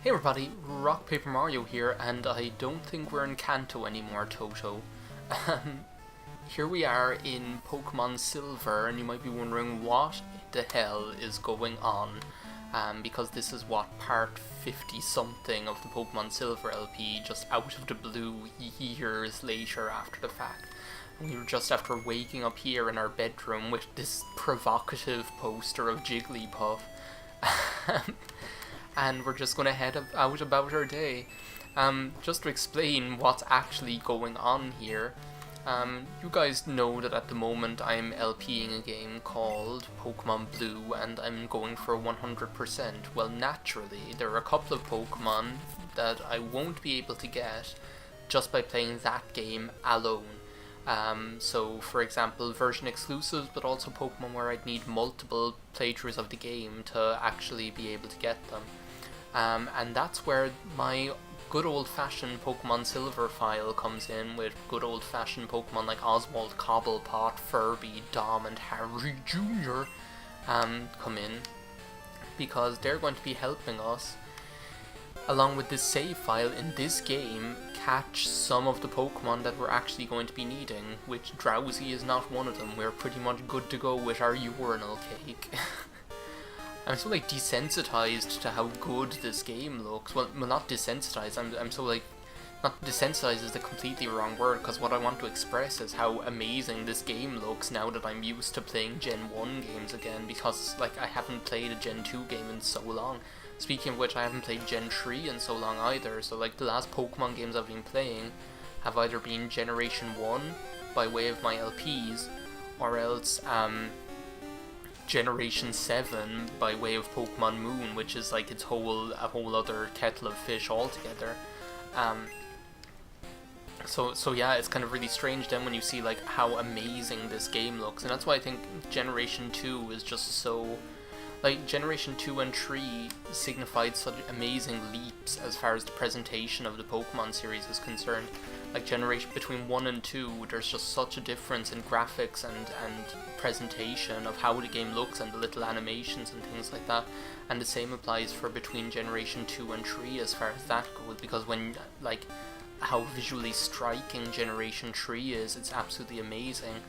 Hey everybody, RockPaperMario here, and I don't think we're in Kanto anymore, Toto. Um, Here we are in Pokemon Silver, and you might be wondering what the hell is going on. Because this is what, part 50 something of the Pokemon Silver LP, just out of the blue, years later after the fact. We were just after waking up here in our bedroom with this provocative poster of Jigglypuff. And we're just going to head out about our day. Just to explain what's actually going on here, you guys know that at the moment I'm LPing a game called Pokemon Blue, and I'm going for 100%. Well, naturally, there are a couple of Pokemon that I won't be able to get just by playing that game alone. So, for example, version exclusives, but also Pokemon where I'd need multiple playthroughs of the game to actually be able to get them. And that's where my good old-fashioned Pokemon Silver file comes in, with good old-fashioned Pokemon like Oswald, Cobblepot, Furby, Dom, and Harry Jr. Come in, because they're going to be helping us, along with this save file in this game, catch some of the Pokemon that we're actually going to be needing, which Drowsy is not one of them. We're pretty much good to go with our urinal cake. I'm so desensitized to how good this game looks. Well, not desensitized, I'm so not desensitized is the completely wrong word, because what I want to express is how amazing this game looks now that I'm used to playing Gen 1 games again, because I haven't played a Gen 2 game in so long. Speaking of which, I haven't played Gen 3 in so long either, so the last Pokemon games I've been playing have either been Generation 1 by way of my LPs, or else Generation 7 by way of Pokemon Moon, which is a whole other kettle of fish altogether. So yeah, it's kind of really strange then when you see how amazing this game looks, and that's why I think Generation 2 is just so... Generation 2 and 3 signified such amazing leaps as far as the presentation of the Pokemon series is concerned. Generation between 1 and 2, there's just such a difference in graphics and presentation of how the game looks and the little animations and things like that. And the same applies for between Generation 2 and 3 as far as that goes, because when, how visually striking Generation 3 is, it's absolutely amazing.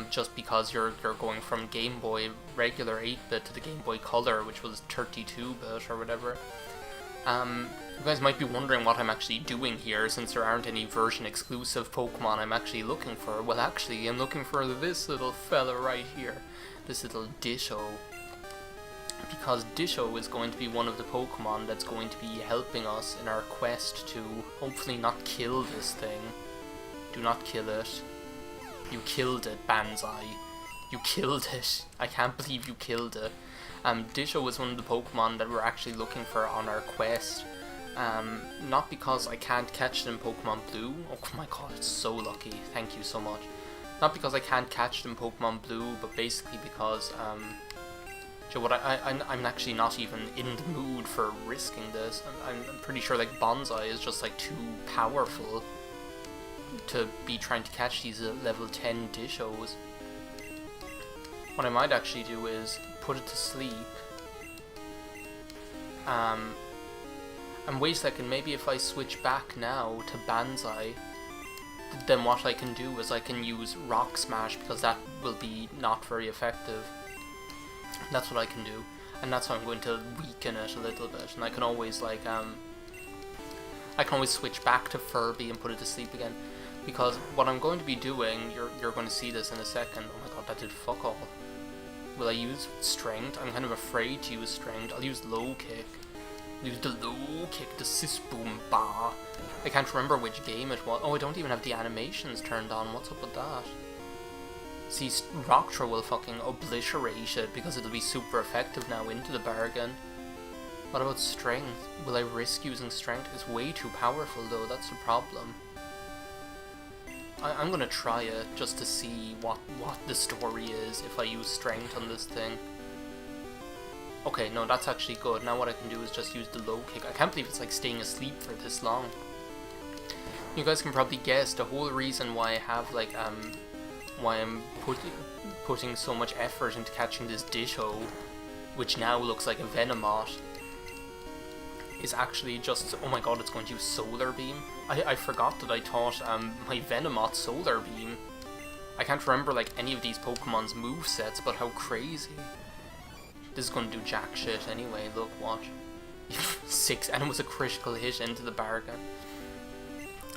Just because you're going from Game Boy regular 8-bit to the Game Boy Color, which was 32-bit or whatever. You guys might be wondering what I'm actually doing here, since there aren't any version exclusive Pokemon I'm actually looking for. Well, actually, I'm looking for this little fella right here, this little Ditto. Because Ditto is going to be one of the Pokemon that's going to be helping us in our quest to hopefully not kill this thing. Do not kill it. You killed it, Banzai. You killed it. I can't believe you killed it. Ditto is one of the Pokemon that we're actually looking for on our quest. Not because I can't catch them in Pokemon Blue. Oh my god, it's so lucky. Thank you so much. Not because I can't catch them in Pokemon Blue, but basically because, I'm actually not even in the mood for risking this. I'm pretty sure Bonsai is just too powerful to be trying to catch these level 10 Dittos. What I might actually do is put it to sleep. And wait a second, maybe if I switch back now to Banzai, then what I can do is I can use Rock Smash, because that will be not very effective. That's what I can do, and that's how I'm going to weaken it a little bit. And I can always I can always switch back to Furby and put it to sleep again. Because what I'm going to be doing, you're going to see this in a second. Oh my god, that did fuck all. Will I use Strength? I'm kind of afraid to use Strength. I'll use Low Kick. Use the Low Kick, the Sis Boom Ba. I can't remember which game it was. Oh, I don't even have the animations turned on. What's up with that? See, Rock Throw will fucking obliterate it, because it'll be super effective now into the bargain. What about Strength? Will I risk using Strength? It's way too powerful though, that's the problem. I'm gonna try it just to see what the story is if I use Strength on this thing. Okay, no, that's actually good. Now what I can do is just use the Low Kick. I can't believe it's staying asleep for this long. You guys can probably guess the whole reason why I have why I'm putting so much effort into catching this Ditto, which now looks like a Venomoth, is actually just, oh my god, it's going to use Solar Beam. I forgot that I taught my Venomoth Solar Beam. I can't remember like any of these Pokemon's movesets, but how crazy. This is going to do jack shit anyway, look, watch. 6, and it was a critical hit into the bargain.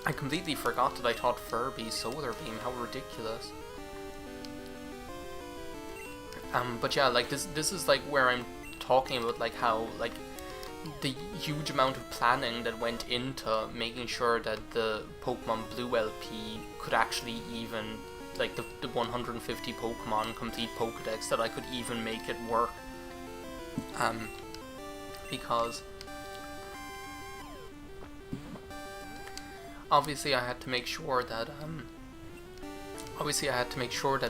I completely forgot that I taught Furby Solar Beam, how ridiculous. But yeah, like this is like where I'm talking about like how like the huge amount of planning that went into making sure that the Pokemon Blue LP could actually even, like the 150 Pokemon complete Pokedex, that I could even make it work. Because obviously I had to make sure that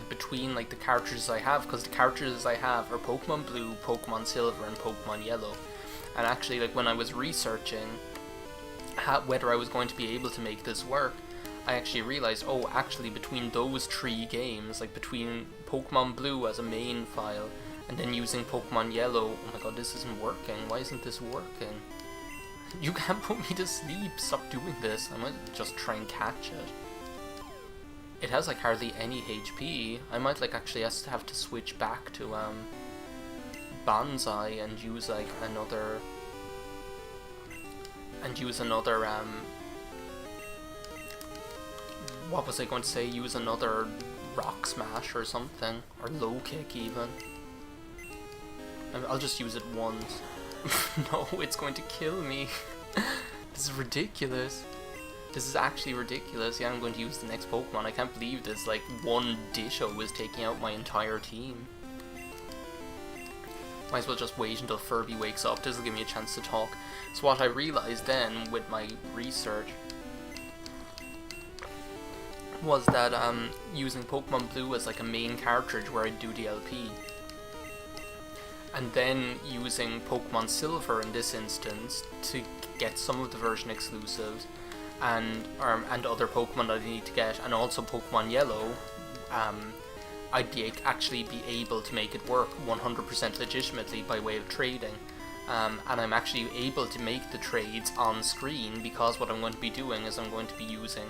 between like the cartridges I have, because the cartridges I have are Pokemon Blue, Pokemon Silver, and Pokemon Yellow. And actually, like when I was researching whether I was going to be able to make this work, I actually realized, oh, actually between those 3 games, like between Pokemon Blue as a main file and then using Pokemon Yellow, oh my god, this isn't working. Why isn't this working? You can't put me to sleep. Stop doing this. I might just try and catch it. It has like hardly any HP. I might like actually have to switch back to Banzai and use like another what was I going to say? Use another Rock Smash or something, or Low Kick even. I'll just use it once. No, it's going to kill me. This is ridiculous. This is actually ridiculous. Yeah, I'm going to use the next Pokemon. I can't believe this, like, one Ditto is taking out my entire team. Might as well just wait until Furby wakes up. This will give me a chance to talk. So what I realized then with my research was that using Pokemon Blue as like a main cartridge where I'd do the LP, and then using Pokemon Silver in this instance to get some of the version exclusives and other Pokemon that I need to get, and also Pokemon Yellow, I'd actually be able to make it work 100% legitimately by way of trading. And I'm actually able to make the trades on screen, because what I'm going to be doing is I'm going to be using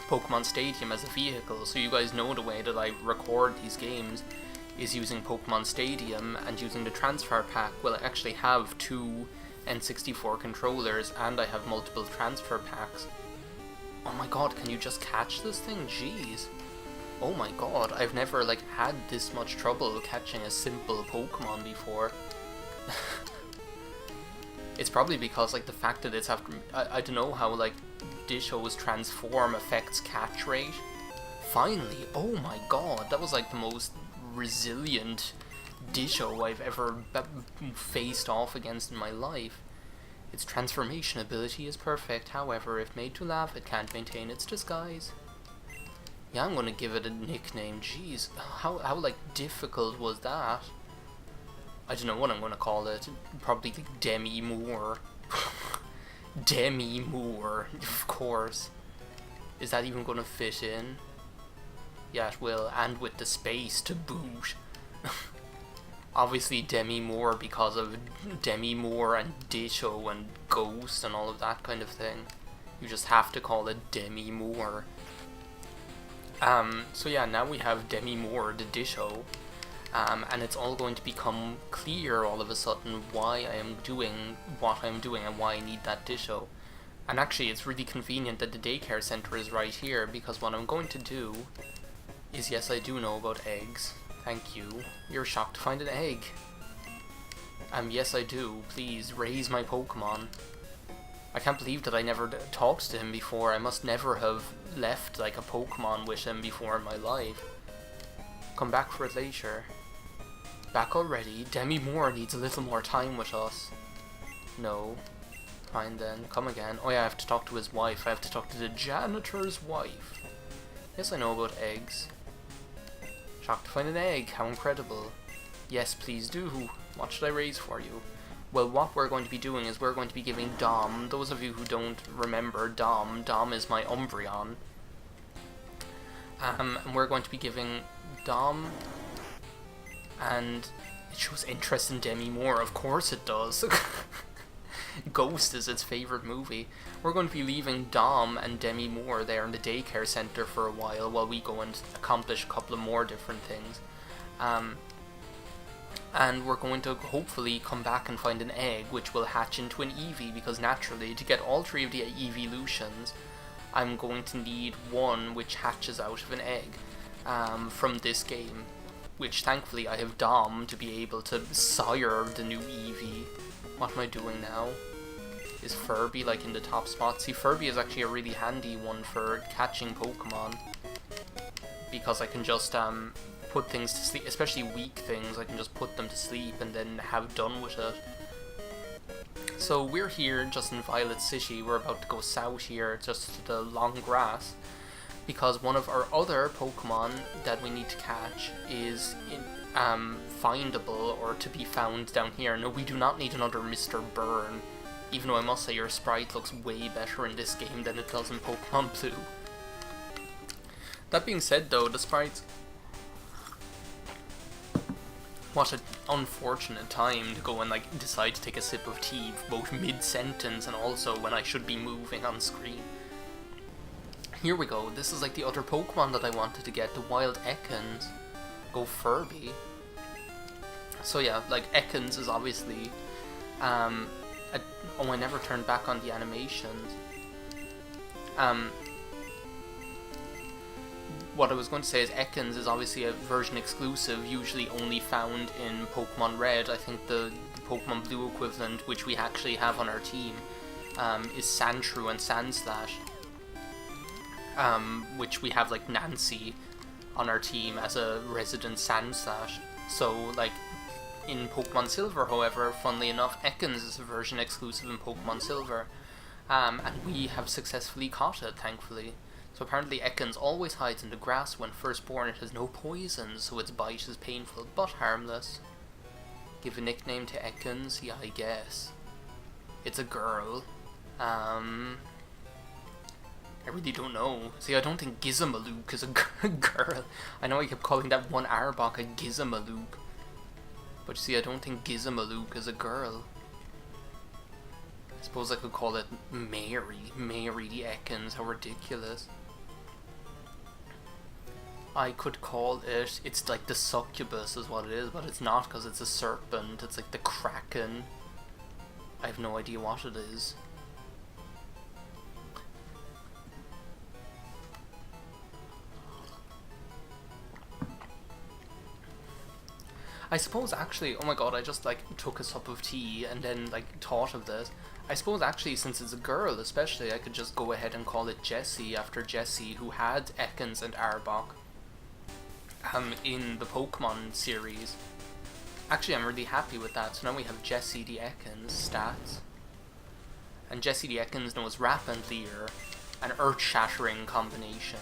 Pokemon Stadium as a vehicle. So you guys know the way that I record these games is using Pokemon Stadium and using the transfer pack. Well, I actually have 2 N64 controllers and I have multiple transfer packs. Oh my god, can you just catch this thing? Jeez. Oh my god, I've never like had this much trouble catching a simple Pokemon before. It's probably because like the fact that it's after, I don't know how like Ditto's transform affects catch rate. Finally, oh my god, that was like the most resilient Ditto I've ever faced off against in my life. Its transformation ability is perfect, however, if made to laugh, it can't maintain its disguise. Yeah, I'm gonna give it a nickname. Jeez, how like difficult was that? I don't know what I'm gonna call it. Probably like Demi Moore. Demi Moore, of course. Is that even gonna fit in? Yeah, it will, and with the space to boot. Obviously Demi Moore because of Demi Moore and Ditto and Ghost and all of that kind of thing. You just have to call it Demi Moore. So yeah, now we have Demi Moore, the Ditto, and it's all going to become clear all of a sudden why I am doing what I'm doing and why I need that Ditto. And actually it's really convenient that the daycare center is right here, because what I'm going to do is, yes, I do know about eggs. Thank you. You're shocked to find an egg. Yes, I do. Please, raise my Pokemon. I can't believe that I never talked to him before. I must never have left, like, a Pokemon with him before in my life. Come back for it later. Back already? Demi Moore needs a little more time with us. No. Fine then. Come again. Oh yeah, I have to talk to his wife. I have to talk to the janitor's wife. Yes, I know about eggs. Shocked to find an egg, how incredible. Yes, please do. What should I raise for you? Well, what we're going to be doing is we're going to be giving Dom, those of you who don't remember Dom is my Umbreon. And we're going to be giving Dom, and it shows interest in Demi Moore, of course it does. Ghost is its favorite movie. We're going to be leaving Dom and Demi Moore there in the daycare center for a while we go and accomplish a couple of more different things. And we're going to hopefully come back and find an egg which will hatch into an Eevee, because naturally, to get all 3 of the evolutions, I'm going to need one which hatches out of an egg from this game, which thankfully I have Dom to be able to sire the new Eevee. What am I doing now? Is Furby like in the top spot? See, Furby is actually a really handy one for catching Pokemon, because I can just put things to sleep, especially weak things. I can just put them to sleep and then have done with it. So we're here just in Violet City. We're about to go south here, just to the long grass, because one of our other Pokemon that we need to catch is findable, or to be found down here. No, we do not need another Mr. Burn, even though I must say your sprite looks way better in this game than it does in Pokemon Blue. That being said though, the sprites... What an unfortunate time to go and like decide to take a sip of tea, both mid-sentence and also when I should be moving on screen. Here we go, this is like the other Pokemon that I wanted to get, the wild Ekans. Go Furby. So yeah, like Ekans is obviously, oh, I never turned back on the animations. What I was going to say is Ekans is obviously a version exclusive, usually only found in Pokemon Red. I think the Pokemon Blue equivalent, which we actually have on our team, is Sandshrew and Sandslash. Which we have like Nancy on our team as a resident Sandslash. So like in Pokemon Silver, however, funnily enough, Ekans is a version exclusive in Pokemon Silver. And we have successfully caught it, thankfully. So apparently Ekans always hides in the grass. When first born, it has no poison, so its bite is painful but harmless. Give a nickname to Ekans? Yeah, I guess. It's a girl. I really don't know. See, I don't think Gizamalook is a girl. I know I kept calling that one Arbok a Gizamalook, but see, I don't think Gizamalook is a girl. I suppose I could call it Mary the Ekans. How ridiculous. I could call it, it's like the succubus is what it is, but it's not, because it's a serpent. It's like the Kraken. I have no idea what it is. I suppose actually, oh my god, I just like took a sup of tea and then like thought of this. I suppose actually, since it's a girl especially, I could just go ahead and call it Jessie, after Jessie, who had Ekans and Arbok in the Pokemon series. Actually, I'm really happy with that. So now we have Jessie the Ekans stats. And Jessie the Ekans knows Rapid Leer, an earth-shattering combination.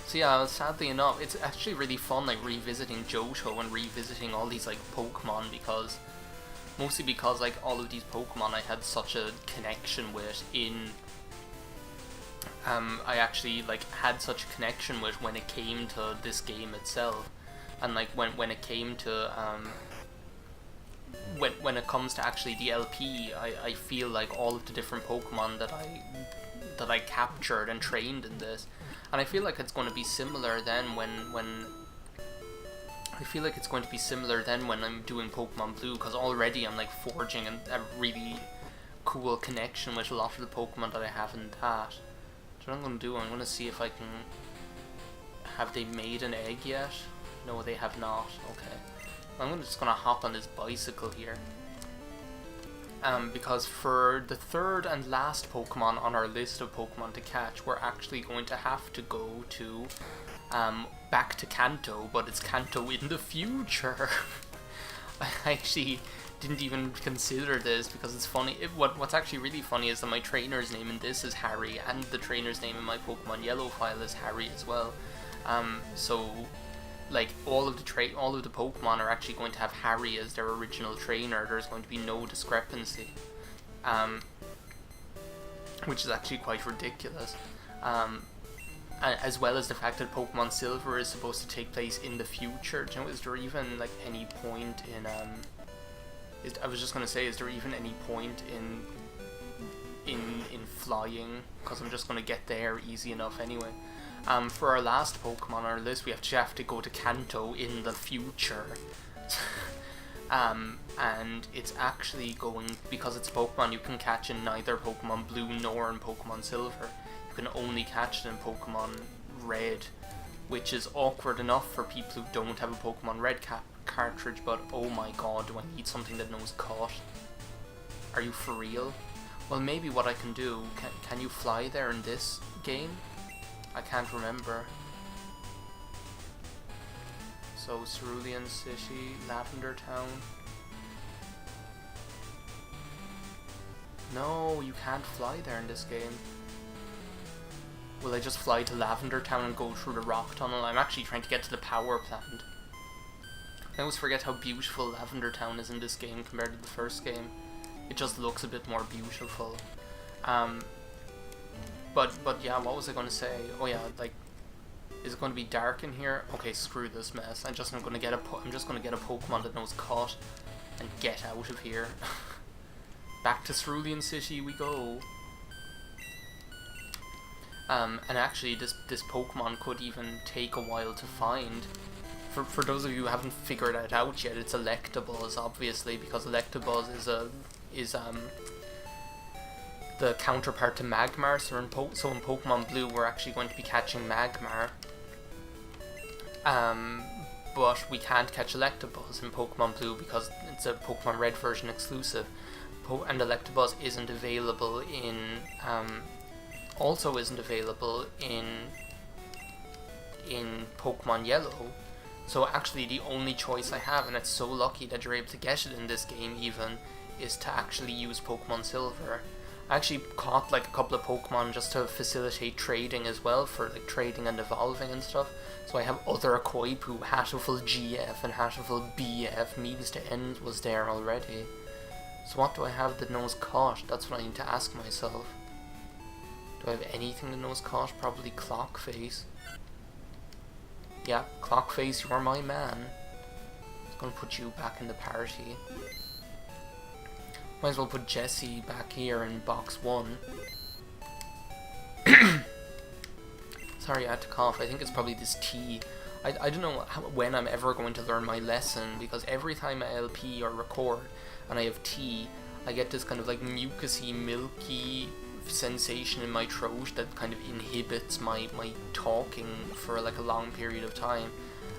So yeah, sadly enough, it's actually really fun like revisiting Johto and revisiting all these like Pokemon, because mostly because like all of these Pokemon I had such a connection with in I actually like had such a connection with when it came to this game itself. And like when it came to when it comes to actually the LP, I feel like all of the different Pokemon that I captured and trained in this. And I feel like it's going to be similar then when I'm doing Pokemon Blue, because already I'm like forging a really cool connection with a lot of the Pokemon that I have in that. So what I'm going to do, I'm going to see if I can... Have they made an egg yet? No, they have not. Okay. I'm just going to hop on this bicycle here. Because for the third and last Pokemon on our list of Pokemon to catch, we're actually going to have to go to back to Kanto, but it's Kanto in the future. I actually didn't even consider this, because it's funny. What's actually really funny is that my trainer's name in this is Harry, and the trainer's name in my Pokemon Yellow file is Harry as well. So like all of the Pokemon are actually going to have Harry as their original trainer. There's going to be no discrepancy, which is actually quite ridiculous. As well as the fact that Pokemon Silver is supposed to take place in the future. Do you know, is there even like any point in I was just gonna say, is there even any point in flying? Because I'm just gonna get there easy enough anyway. For our last Pokemon on our list, we have to go to Kanto in the future. And it's actually going, because it's Pokemon you can catch in neither Pokemon Blue nor in Pokemon Silver. You can only catch it in Pokemon Red, which is awkward enough for people who don't have a Pokemon Red cartridge, but oh my god, do I need something that knows Caught? Are you for real? Well, maybe what I can do, can you fly there in this game? I can't remember. So, Cerulean City, Lavender Town. No, you can't fly there in this game. Will I just fly to Lavender Town and go through the rock tunnel? I'm actually trying to get to the power plant. I always forget how beautiful Lavender Town is in this game compared to the first game. It just looks a bit more beautiful. But yeah, what was I going to say? Oh yeah, like, is it going to be dark in here? Okay, screw this mess. I'm just going to get a Pokemon that knows Caught and get out of here. Back to Cerulean City we go. And actually, this Pokemon could even take a while to find. For those of you who haven't figured it out yet, it's Electabuzz, obviously, because Electabuzz is the counterpart to Magmar. So in Pokemon Blue, we're actually going to be catching Magmar. But we can't catch Electabuzz in Pokemon Blue because it's a Pokemon Red version exclusive. And Electabuzz isn't available in also isn't available in Pokemon Yellow. So actually the only choice I have, and it's so lucky that you're able to get it in this game even, is to actually use Pokemon Silver. I actually caught like a couple of Pokemon just to facilitate trading as well, for like trading and evolving and stuff. So I have other Koipu, Hatterful GF and Hatterful BF, Means to End was there already. So what do I have that knows Caught? That's what I need to ask myself. Do I have anything that knows Caught? Probably Clockface. Yeah, Clockface, you're my man. I'm gonna put you back in the party. Might as well put Jessie back here in box 1. Sorry, I had to cough. I think it's probably this tea. I don't know when I'm ever going to learn my lesson, because every time I LP or record and I have tea, I get this kind of like mucousy, milky sensation in my throat that kind of inhibits my talking for like a long period of time.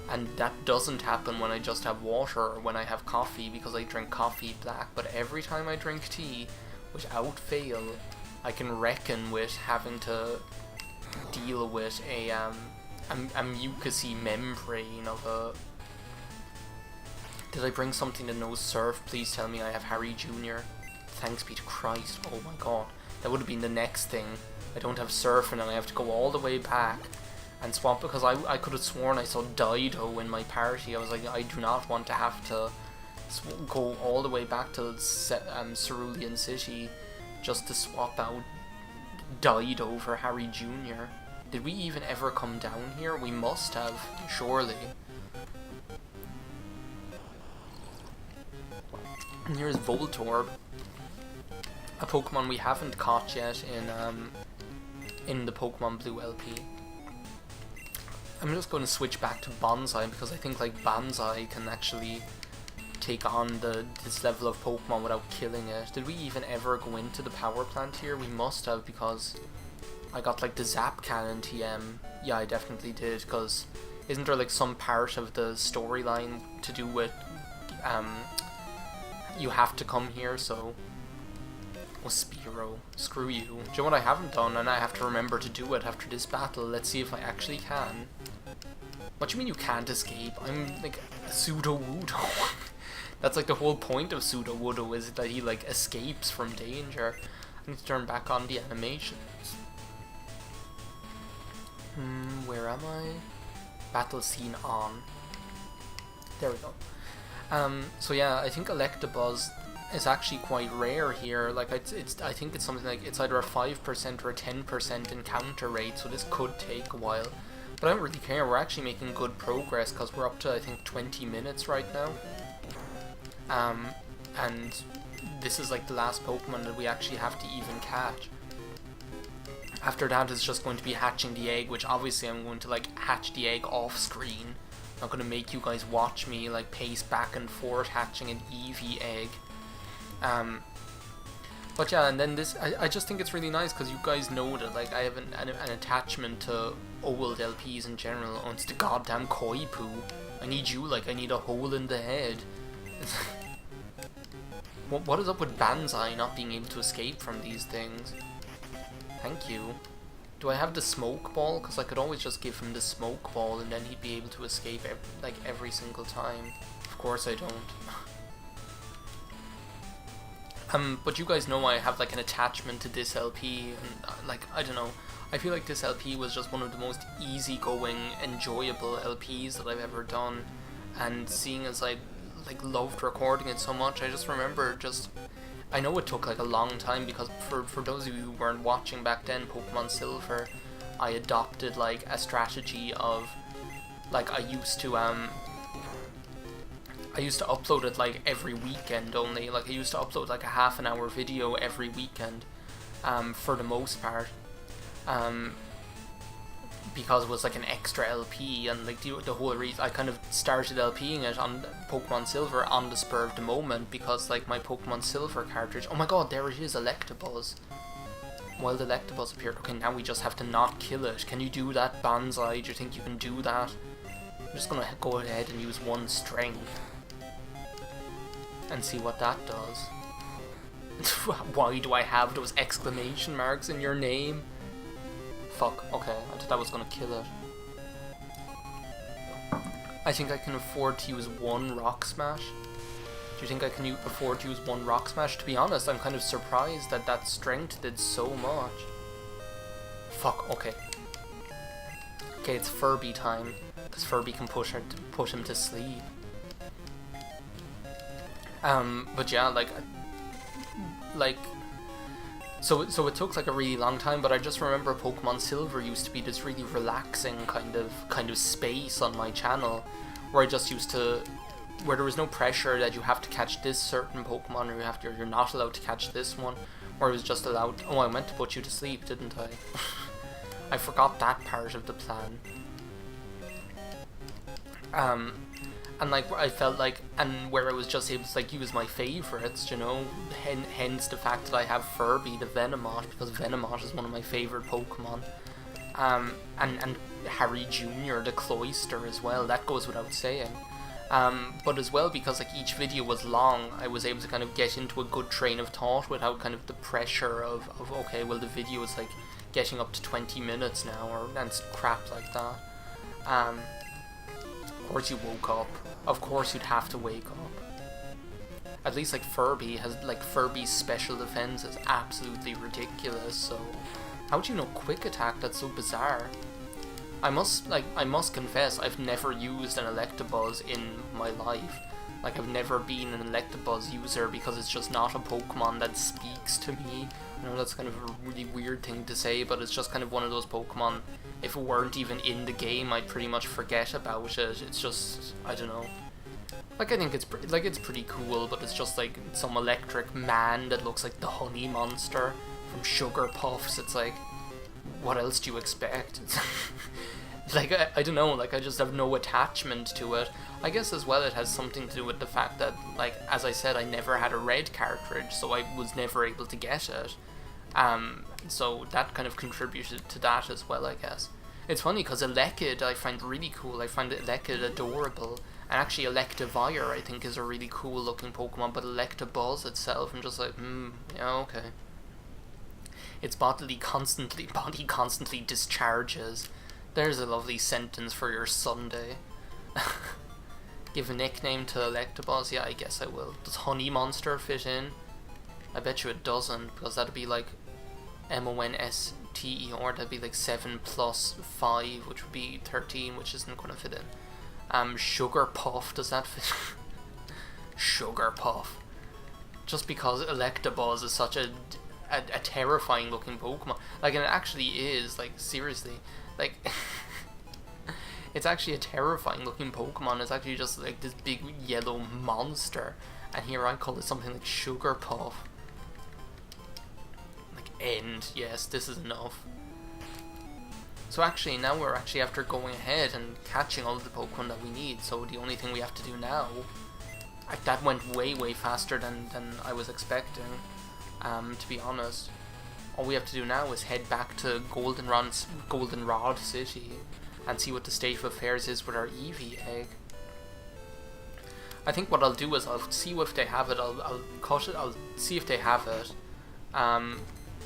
And that doesn't happen when I just have water or when I have coffee, because I drink coffee black. But every time I drink tea, without fail, I can reckon with having to deal with a mucousy membrane of a... Did I bring something that knows Surf? Please tell me I have Harry Jr. Thanks be to Christ. Oh my god. That would have been the next thing. I don't have Surf and then I have to go all the way back and swap, because I could have sworn I saw Dido in my party. I was like, I do not want to have to go all the way back to Cerulean City just to swap out Dido for Harry Jr. Did we even ever come down here? We must have, surely. And here's Voltorb, a Pokemon we haven't caught yet in the Pokemon Blue LP. I'm just going to switch back to Bonsai, because I think like Bonsai can actually take on this level of Pokemon without killing it. Did we even ever go into the power plant here? We must have, because I got like the Zap Cannon TM. Yeah, I definitely did, because isn't there like some part of the storyline to do with you have to come here? So oh, Spearow, screw you. Do you know what I haven't done, and I have to remember to do it after this battle? Let's see if I actually can. What do you mean you can't escape? I'm like a Sudowoodo. That's like the whole point of Sudowoodo, is that he like escapes from danger. I need to turn back on the animations. Where am I? Battle scene on. There we go. So yeah, I think Electabuzz is actually quite rare here. Like I think it's something like it's either a 5% or a 10% encounter rate, so this could take a while. But I don't really care. We're actually making good progress because we're up to I think 20 minutes right now. and this is like the last Pokemon that we actually have to even catch. After that it's just going to be hatching the egg, which obviously I'm going to like hatch the egg off screen. I'm not going to make you guys watch me like pace back and forth hatching an Eevee egg. But yeah, and then this, I just think it's really nice because you guys know that like I have an attachment to old LPs in general. Oh, it's the goddamn koi poo. I need you, like I need a hole in the head. What is up with Banzai not being able to escape from these things? Thank you. Do I have the smoke ball? Because I could always just give him the smoke ball and then he'd be able to escape every single time. Of course I don't. But you guys know I have like an attachment to this LP, and like, I don't know, I feel like this LP was just one of the most easygoing, enjoyable LPs that I've ever done, and seeing as I like loved recording it so much, I just remember I know it took like a long time because for those of you who weren't watching back then, Pokemon Silver, I adopted like a strategy of like I used to upload it like every weekend only. Like I used to upload like a half-an-hour video every weekend, for the most part, because it was like an extra LP, and like the whole reason I kind of started LPing it on Pokemon Silver on the spur of the moment, because like my Pokemon Silver cartridge, oh my god, there it is, Electabuzz. Wild Electabuzz appeared. Okay, now we just have to not kill it. Can you do that, Banzai? Do you think you can do that? I'm just gonna go ahead and use one strength and see what that does. Why do I have those exclamation marks in your name? Fuck, okay, I thought that was gonna kill it. I think I can afford to use one Rock Smash. Do you think I can afford to use one Rock Smash? To be honest, I'm kind of surprised that that strength did so much. Fuck, okay. Okay, it's Furby time, because Furby can push him to sleep. But yeah, so it took like a really long time, but I just remember Pokemon Silver used to be this really relaxing kind of space on my channel, where I just used to, where there was no pressure that you have to catch this certain Pokemon, or you're not allowed to catch this one, or it was just allowed. Oh, I meant to put you to sleep, didn't I? I forgot that part of the plan. And like I felt like, and where I was just able to like use my favorites, you know, hence the fact that I have Furby, the Venomoth, because Venomoth is one of my favorite Pokemon, and Harry Jr., the Cloyster as well. That goes without saying. But as well, because like each video was long, I was able to kind of get into a good train of thought without kind of the pressure of okay, well the video is like getting up to 20 minutes now, and crap like that. Of course you woke up. Of course you'd have to wake up. At least like Furby has, like Furby's special defense is absolutely ridiculous, so how do you know Quick Attack? That's so bizarre. I must confess, I've never used an Electabuzz in my life. Like I've never been an Electabuzz user because it's just not a Pokemon that speaks to me. I know that's kind of a really weird thing to say, but it's just kind of one of those Pokemon, if it weren't even in the game, I'd pretty much forget about it. It's just, I don't know. Like I think it's pretty cool, but it's just like some electric man that looks like the Honey Monster from Sugar Puffs. It's like, what else do you expect? Like, I don't know, like I just have no attachment to it. I guess as well it has something to do with the fact that, like, as I said, I never had a red cartridge, so I was never able to get it. So that kind of contributed to that as well, I guess. It's funny, because Elekid I find really cool. I find Elekid adorable. And actually Electivire I think is a really cool looking Pokemon, but Electabuzz itself, I'm just like, yeah, okay. Its body constantly discharges. There's a lovely sentence for your Sunday. Give a nickname to Electabuzz? Yeah, I guess I will. Does Honey Monster fit in? I bet you it doesn't, because that'd be like MONSTER, that'd be like 7 plus 5, which would be 13, which isn't going to fit in. Sugar Puff, does that fit? Sugar Puff. Just because Electabuzz is such a terrifying looking Pokemon. Like, and it actually is, like, seriously. Like, it's actually a terrifying looking Pokemon. It's actually just like this big yellow monster. And here I call it something like Sugar Puff. Like end, yes, this is enough. So actually, now we're actually after going ahead and catching all of the Pokemon that we need, so the only thing we have to do now, like, that went way faster than I was expecting, to be honest. All we have to do now is head back to Goldenrod City and see what the state of affairs is with our Eevee egg. I think what I'll do is I'll see if they have it, I'll cut it, I'll see if they have it.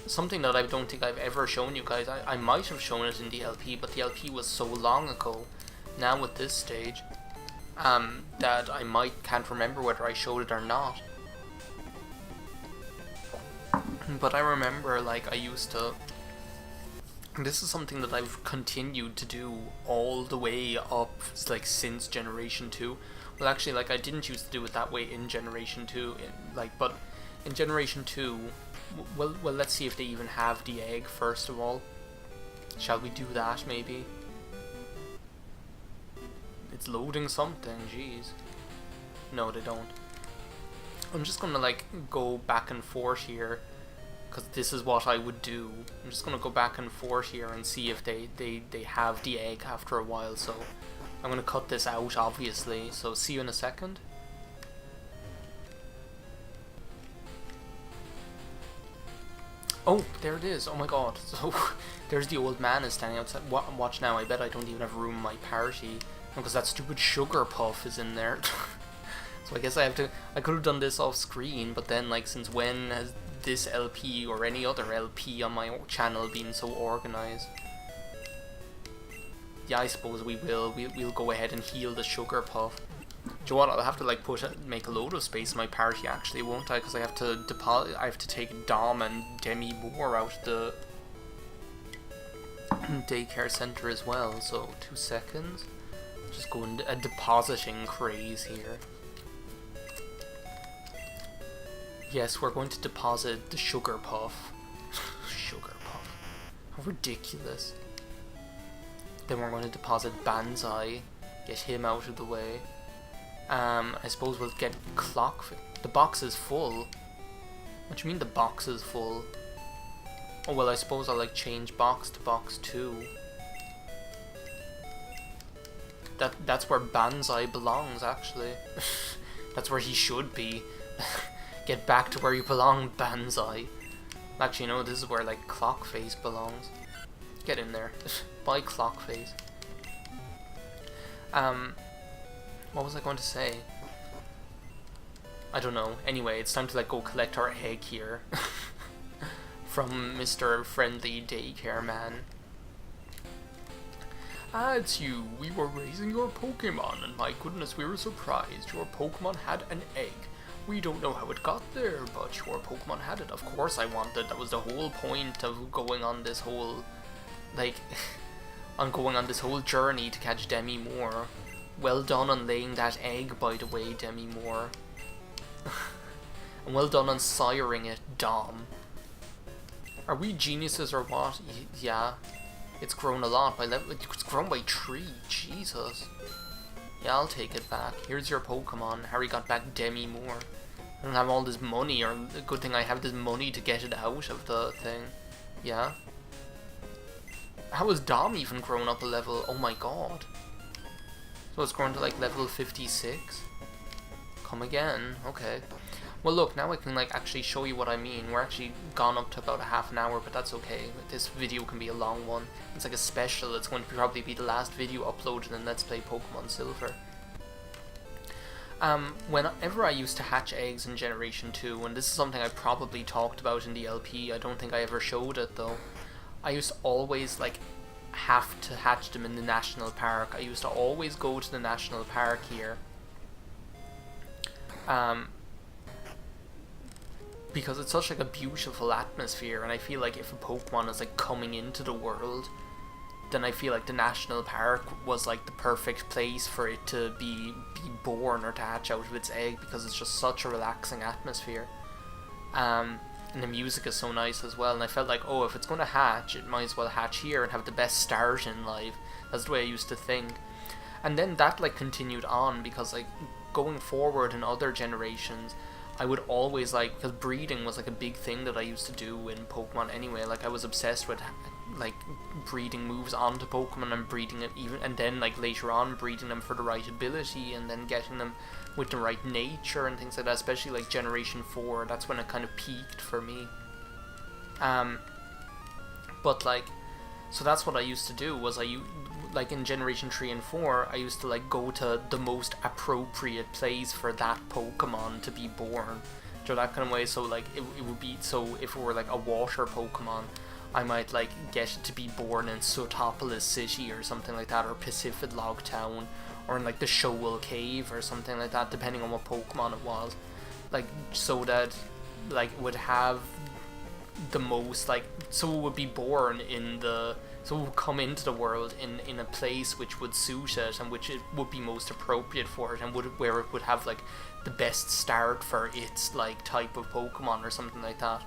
Something that I don't think I've ever shown you guys, I might have shown it in the LP, but the LP was so long ago, now at this stage, that I can't remember whether I showed it or not. But I remember, like, I used to, this is something that I've continued to do all the way up, like, since Generation 2. Well, actually, like, I didn't used to do it that way in Generation 2, but in Generation 2, well, let's see if they even have the egg, first of all. Shall we do that, maybe? It's loading something, jeez. No, they don't. I'm just gonna, like, go back and forth here, because this is what I would do. I'm just gonna go back and forth here and see if they have the egg after a while, so I'm gonna cut this out, obviously, so see you in a second. Oh, there it is. Oh my god. So, there's the old man is standing outside. Watch now, I bet I don't even have room in my party. Because that stupid Sugar Puff is in there. So I guess I could have done this off screen, but then, like, since when has this LP or any other LP on my channel been so organized? Yeah, I suppose we will. We'll go ahead and heal the Sugar Puff. Do you know what? I'll have to make a load of space in my party, actually, won't I? Because I have to take Dom and Demi Moore out of the daycare center as well. So 2 seconds. Just go into a depositing craze here. Yes, we're going to deposit the Sugar Puff. Sugar Puff. How ridiculous. Then we're going to deposit Banzai. Get him out of the way. I suppose we'll get Clock. The box is full. What do you mean the box is full? Oh well, I suppose I'll, like, change box to box 2. That's where Banzai belongs, actually. That's where he should be. Get back to where you belong, Banzai. Actually, no, this is where, like, Clockface belongs. Get in there. Bye, Clockface. What was I going to say? I don't know. Anyway, it's time to, like, go collect our egg here. From Mr. Friendly Daycare Man. Ah, it's you. We were raising your Pokemon, and my goodness, we were surprised. Your Pokemon had an egg. We don't know how it got there, but your Pokemon had it. Of course I wanted. That was the whole point of going on this whole, like, going on this whole journey to catch Demi Moore. Well done on laying that egg, by the way, Demi Moore. And well done on siring it, Dom. Are we geniuses or what? Yeah. It's grown a lot. It's grown by 3. Jesus. Yeah, I'll take it back. Here's your Pokemon. Harry got back Demi Moore. I don't have all this money, or a good thing I have this money to get it out of the thing. Yeah. How has Dom even grown up a level? Oh my god. So it's grown to, like, level 56? Come again. Okay. Well, look, now I can, like, actually show you what I mean. We're actually gone up to about a half an hour, but that's okay. This video can be a long one. It's like a special. It's going to probably be the last video uploaded in Let's Play Pokemon Silver. Whenever I used to hatch eggs in Generation 2, and this is something I probably talked about in the LP, I don't think I ever showed it though, I used to always, like, have to hatch them in the National Park. I used to always go to the National Park here. Because it's such, like, a beautiful atmosphere, and I feel like if a Pokemon is, like, coming into the world, then I feel like the National Park was, like, the perfect place for it to be born or to hatch out of its egg, because it's just such a relaxing atmosphere. And the music is so nice as well, and I felt like, oh, if it's going to hatch, it might as well hatch here and have the best start in life. That's the way I used to think. And then that, like, continued on, because, like, going forward in other generations, I would always like, because breeding was like a big thing that I used to do in Pokemon anyway. Like I was obsessed with like breeding moves onto Pokemon and breeding it even, and then like later on breeding them for the right ability and then getting them with the right nature and things like that. Especially like Generation 4, that's when it kind of peaked for me. But like, so that's what I used to do. Was like in Generation 3 and 4, I used to like go to the most appropriate place for that Pokemon to be born, so that kind of way. So like it would be, so if it were like a water Pokemon, I might like get it to be born in Sotopolis City or something like that, or Pacifidlog Town, or in like the Shoal Cave or something like that, depending on what Pokemon it was, like so that like it would have the most like, so it would be born in the, so it would come into the world in a place which would suit it and which it would be most appropriate for it, and where it would have like the best start for its like type of Pokemon or something like that.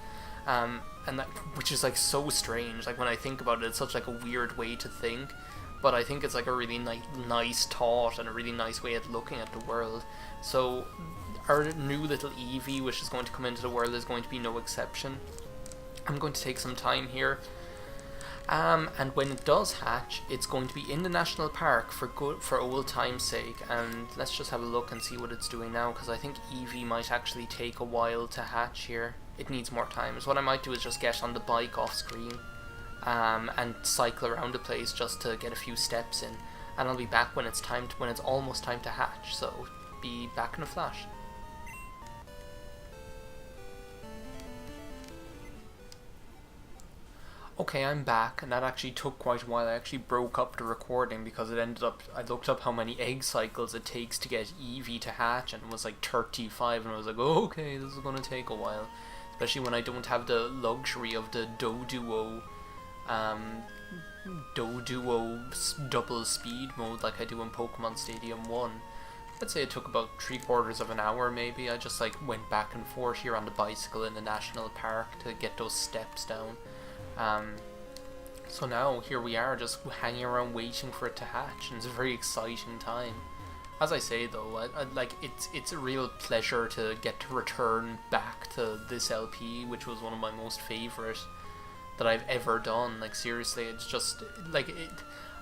And that, which is like so strange, like when I think about it, it's such like a weird way to think, but I think it's like a really nice thought and a really nice way of looking at the world. So our new little Eevee, which is going to come into the world, is going to be no exception. I'm going to take some time here, and when it does hatch, it's going to be in the national park for old time's sake. And let's just have a look and see what it's doing now, because I think Eevee might actually take a while to hatch here. It needs more time. So what I might do is just get on the bike off screen, and cycle around the place just to get a few steps in, and I'll be back when it's almost time to hatch. So be back in a flash. Okay, I'm back, and that actually took quite a while. I actually broke up the recording because it ended up, I looked up how many egg cycles it takes to get Eevee to hatch, and it was like 35, and I was like, oh, okay, this is going to take a while. Especially when I don't have the luxury of the Doduo double speed mode like I do in Pokemon Stadium 1. I'd say it took about 3/4 of an hour maybe. I just like went back and forth here on the bicycle in the national park to get those steps down. So now here we are, just hanging around waiting for it to hatch, and it's a very exciting time. As I say though, I like it's a real pleasure to get to return back to this LP, which was one of my most favourite that I've ever done. Like seriously, it's just like it.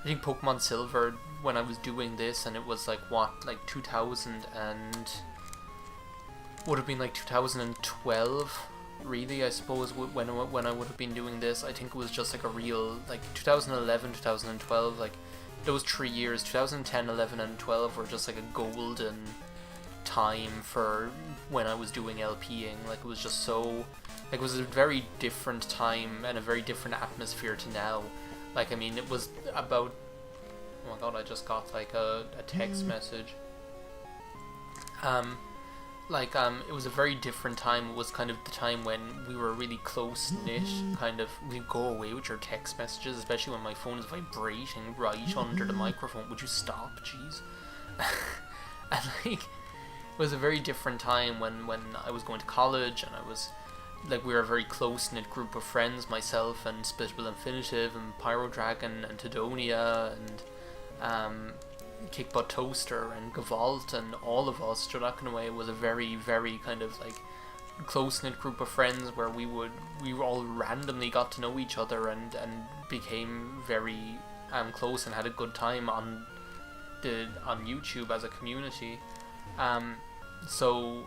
I think Pokemon Silver, when I was doing this, and it was like what, like 2000 and would have been like 2012. Really, I suppose when I would have been doing this, I think it was just like a real like 2011, 2012, like those 3 years, 2010, 11, and 12 were just like a golden time for when I was doing LPing. Like it was just so, like it was a very different time and a very different atmosphere to now. Like I mean, it was about, oh my god, I just got like a text message. It was a very different time. It was kind of the time when we were really close-knit, kind of, we go away with your text messages, especially when my phone is vibrating right under the microphone. Would you stop, jeez? And like, it was a very different time when I was going to college, and I was, like, we were a very close-knit group of friends, myself and Splitable Infinitive and Pyro Dragon and Tedonia and Kickbutt Toaster and Gavalt, and all of us, Jodakanoe was a very, very kind of like close-knit group of friends where we all randomly got to know each other and became very close and had a good time on YouTube as a community. So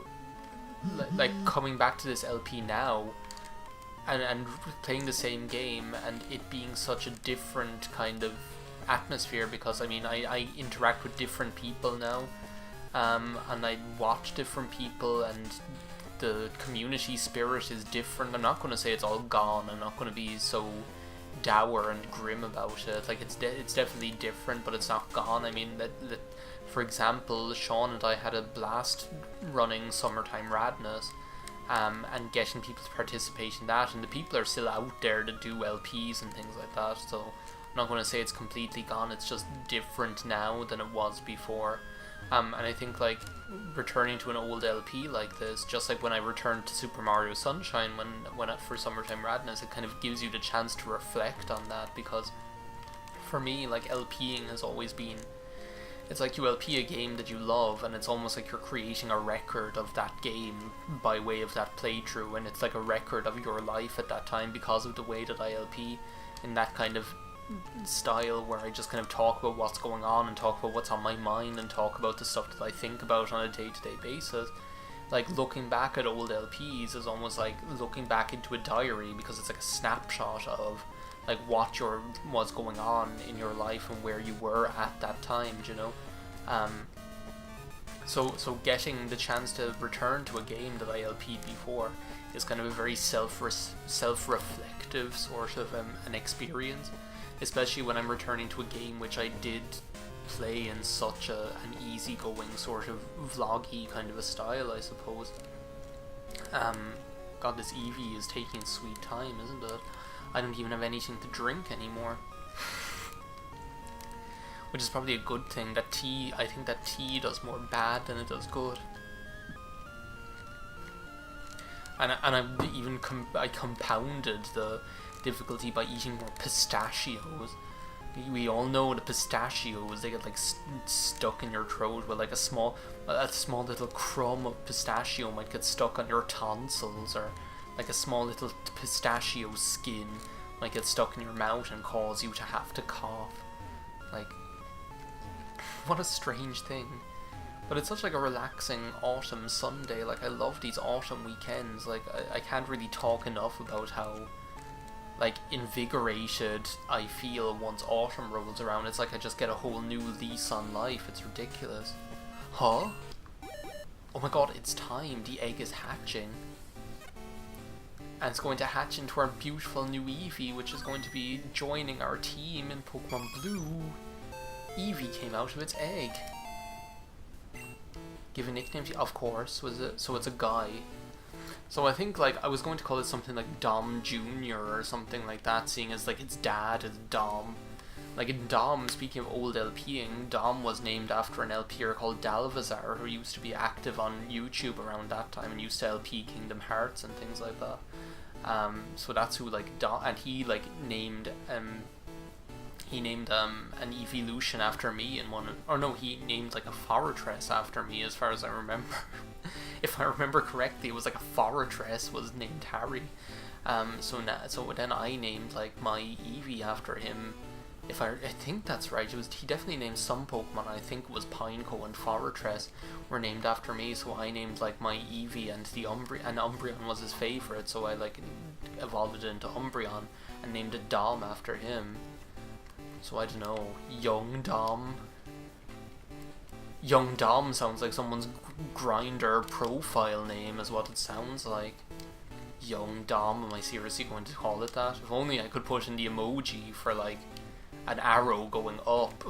like coming back to this LP now and playing the same game, and it being such a different kind of atmosphere, because I mean I interact with different people now, and I watch different people, and the community spirit is different. I'm not going to say it's all gone. I'm not going to be so dour and grim about it. Like it's definitely different, but it's not gone. I mean that for example, Sean and I had a blast running Summertime Radness, and getting people to participate in that, and the people are still out there to do LPs and things like that. So I'm not going to say it's completely gone. It's just different now than it was before. And I think like returning to an old LP like this, just like when I returned to Super Mario Sunshine for Summertime Radness, it kind of gives you the chance to reflect on that, because for me, like LPing has always been it's like you LP a game that you love, and it's almost like you're creating a record of that game by way of that playthrough, and it's like a record of your life at that time because of the way that I LP in that kind of style, where I just kind of talk about what's going on and talk about what's on my mind and talk about the stuff that I think about on a day-to-day basis. Like, looking back at old LPs is almost like looking back into a diary, because it's like a snapshot of like what's going on in your life and where you were at that time, you know. So getting the chance to return to a game that I LP'd before is kind of a very self-reflective sort of an experience, especially when I'm returning to a game which I did play in such an easygoing sort of vloggy kind of a style, I suppose. God, this Eevee is taking sweet time, isn't it? I don't even have anything to drink anymore. Which is probably a good thing. I think that tea does more bad than it does good. And I compounded the difficulty by eating more pistachios. We all know the pistachios, they get like stuck in your throat with like a small little crumb of pistachio might get stuck on your tonsils, or like a small little pistachio skin might get stuck in your mouth and cause you to have to cough. Like, what a strange thing. But it's such like a relaxing autumn Sunday. Like, I love these autumn weekends. Like, I can't really talk enough about how like invigorated I feel once autumn rolls around. It's like I just get a whole new lease on life. It's ridiculous. Huh? Oh my god, it's time. The egg is hatching. And it's going to hatch into our beautiful new Eevee, which is going to be joining our team in Pokemon Blue. Eevee came out of its egg. Give a nickname to, of course, was it? So it's a guy. So I think like I was going to call it something like Dom Jr. or something like that, seeing as like its dad is Dom. Like in Dom, speaking of old LPing, Dom was named after an LPer called Dalvazar, who used to be active on YouTube around that time and used to LP Kingdom Hearts and things like that. So that's who like Dom, and he like named an evolution after me in one, or no, he named like a Fortress after me, as far as I remember. If I remember correctly, it was like a Fortress was named Harry. So then I named like my Eevee after him. If I think that's right. He definitely named some Pokemon. I think it was Pineco and Fortress were named after me. So I named like my Eevee and Umbreon was his favorite. So I like evolved it into Umbreon and named it Dom after him. So I don't know, Young Dom. Young Dom sounds like someone's Grindr profile name is what it sounds like. Young Dom, am I seriously going to call it that? If only I could put in the emoji for like an arrow going up.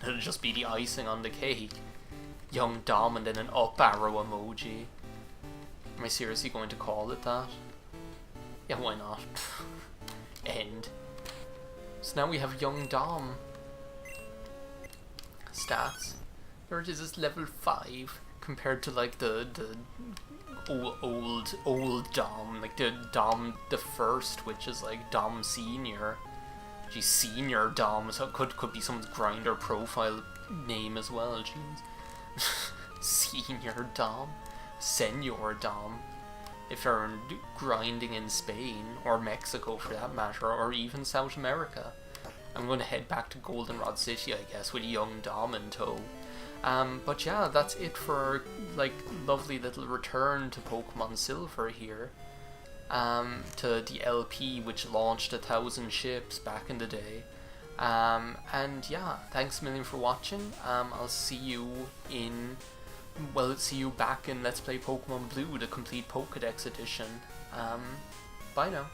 It'd just be the icing on the cake. Young Dom and then an up arrow emoji. Am I seriously going to call it that? Yeah, why not? End. So now we have Young Dom. Stats. There it is, it's level 5 compared to like the old Dom, like the Dom the first, which is like Dom Senior. Geez, Senior Dom, so it could be someone's Grindr profile name as well. Jeez. Senior Dom, Senor Dom. If you're grinding in Spain, or Mexico for that matter, or even South America. I'm going to head back to Goldenrod City, I guess, with Young Dom in tow. But yeah, that's it for like lovely little return to Pokemon Silver here. To the LP, which launched 1,000 ships back in the day. And yeah, thanks a million for watching. I'll see you back in Let's Play Pokemon Blue, the complete Pokédex edition. Bye now.